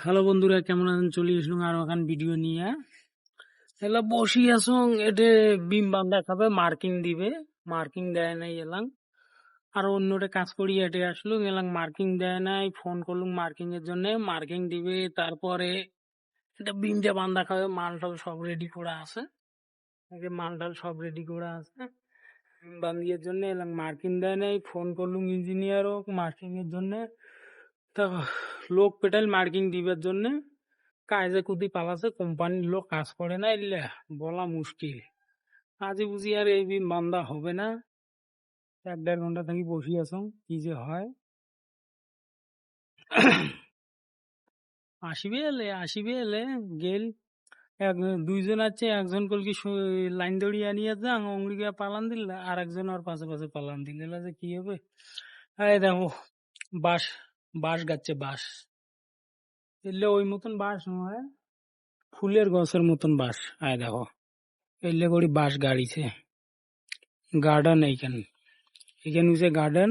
Hello বন্ধুরা, কেমন আছেন? চলে আসলাম আরো এখন ভিডিও নিয়ে। এলা বসি আসং এটে বিম বান্ধা খাবে, মার্কিং দিবে, মার্কিং দেয় নাই এলাং। আর অন্যটা কাজ করি এটে আসলো এলাং, মার্কিং দেয় নাই। ফোন করলুম মার্কিং এর জন্য, মার্কিং দিবে। তারপরে এটা বিমটা বান্ধা খাবে, মালটাল সব রেডি করা আছে। মালটাল সব রেডি করা আছে বান্ধিয়ের জন্য এলাং, মার্কিং দেয় নাই। ফোন করলুম ইঞ্জিনিয়ারও মার্কিং এর জন্য। তা লোক পেটাইল মার্কিং দিবার জন্য। কাজে কুদি পালাছে, কোম্পানির লোক কাজ করে না, এলে বলা মুশকিল। আজই বুঝি আর এই বিম বান্দা হবে না। 1-1.5 ঘন্টা থাকি বসি আছো, কি যে হয়। আসিবে এলে গেল। এক দুইজন আছে, একজন কলকি লাইন দড়িয়ে আনিয়ে যা অঙ্গুরিকে পালান দিল, আর একজন আর পাশে পাশে পালান দিল। এলা যে কি হবে। এই দেখো, বাঁশ বাঁশ গাচ্ছে, বাঁশ এলে ওই মতন বাঁশ নয়, ফুলের গছের মতন বাঁশ। আয় দেখো, এলে করি বাঁশ গাড়িছে। গার্ডেন এইখানে, এখানে হচ্ছে গার্ডেন।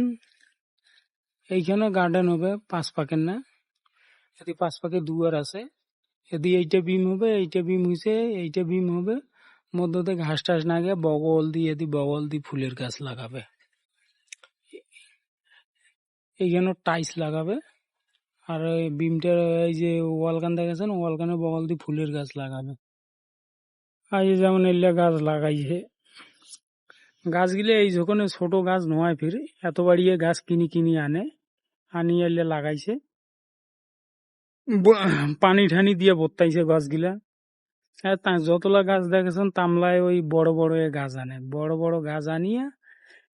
এইখানে গার্ডেন হবে 5 পাকের না, এদি 5 পাকের দুয়ার আছে। এদি এইটা বিম হবে, এইটা বিম হইছে, এইটা বিম হবে। মধ্যতে ঘাস টাস না গিয়ে বগল দিয়ে ফুলের গাছ লাগাবে। এইখানে টাইস লাগাবে। আর ওই বিমটার এই যে ওয়ালকান দেখেছেন, ওয়ালকানের বগল দিয়ে ফুলের গাছ লাগাবে। আর এই যেমন এলে গাছ লাগাইছে, গাছগুলো এই যখন ছোট গাছ নয়, ফির এত বাড়িয়ে গাছ কিনি কিনি আনিয়ে এলে লাগাইছে। পানি ঠানি দিয়ে বত্তাইছে গাছগুলা। আর যতলা গাছ দেখেছেন তামলায় ওই বড় বড় গাছ আনে, বড় বড় গাছ আনিয়া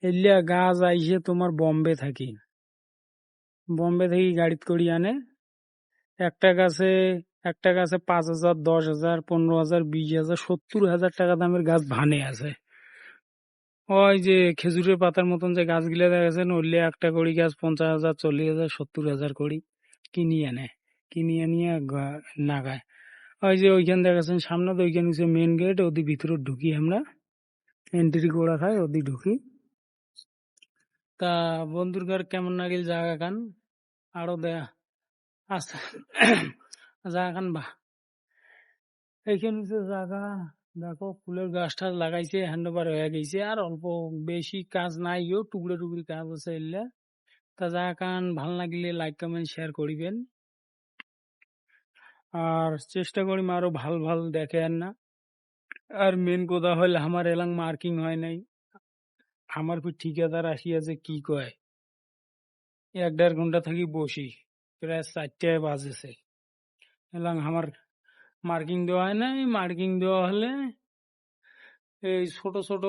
এলিয়া গাছ আইসে তোমার বম্বে থেকে গাড়িত করি আনে। একটা গাছে একটা গাছে 5,000, 10,000, 15,000, 20,000, 70,000 টাকা দামের গাছ ভানে আছে। ওই যে খেজুরের পাতার মতন যে গাছগুলা দেখেছেন, ওইলে একটা কড়ি গাছ 50,000, 40,000, 70,000 কড়ি কিনি আনে। কিনি আনিয়া নাগায়। ওই যে ওইখান দেখেছেন সামনে, তো ওইখানে হচ্ছে মেন গেট, ওদি ভিতরে ঢুকি আমরা, এন্ট্রি করা খাই, ওদি ঢুকি। তা বন্ধুর ঘর কেমন লাগিল জায়গা খান, আরো দেয়া আস্তে জায়গা খান বা এইখানে হচ্ছে জায়গা। দেখো ফুলের গাছ টাছ লাগাইছে, হ্যান্ড ওভার হয়ে গেছে, আর অল্প বেশি কাজ নাই, টুকরে টুকরি কাজ আছে এলে। তা জায়গা খান ভাল লাগলে লাইক কমেন্ট শেয়ার করিবেন। আর চেষ্টা করি আরো ভাল ভাল দেখেন না। আর মেন কথা হল আমার এলাং মার্কিং হয় নাই। আমার ঠিকাদার আসিয়াছে, কি কয় 1-1.5 ঘন্টা থাকি বসি, প্রায় 4টায় বাজেছে। এলাং আমার মার্কিং দেওয়া হয় নাই। মার্কিং দেওয়া হলে এই ছোট ছোট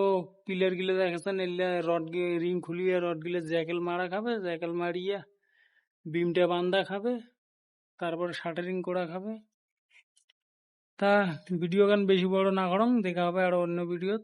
পিলার গুলো দেখেছেন, এলে রড রিং খুলিয়ে রড গুলো জ্যাকেল মারা খাবে, জ্যাকেল মারিয়া বিমটা বান্ধা খাবে, তারপরে শাটারিং করা খাবে। তা ভিডিও গান বেশি বড় না করং, দেখা হবে আর অন্য ভিডিও।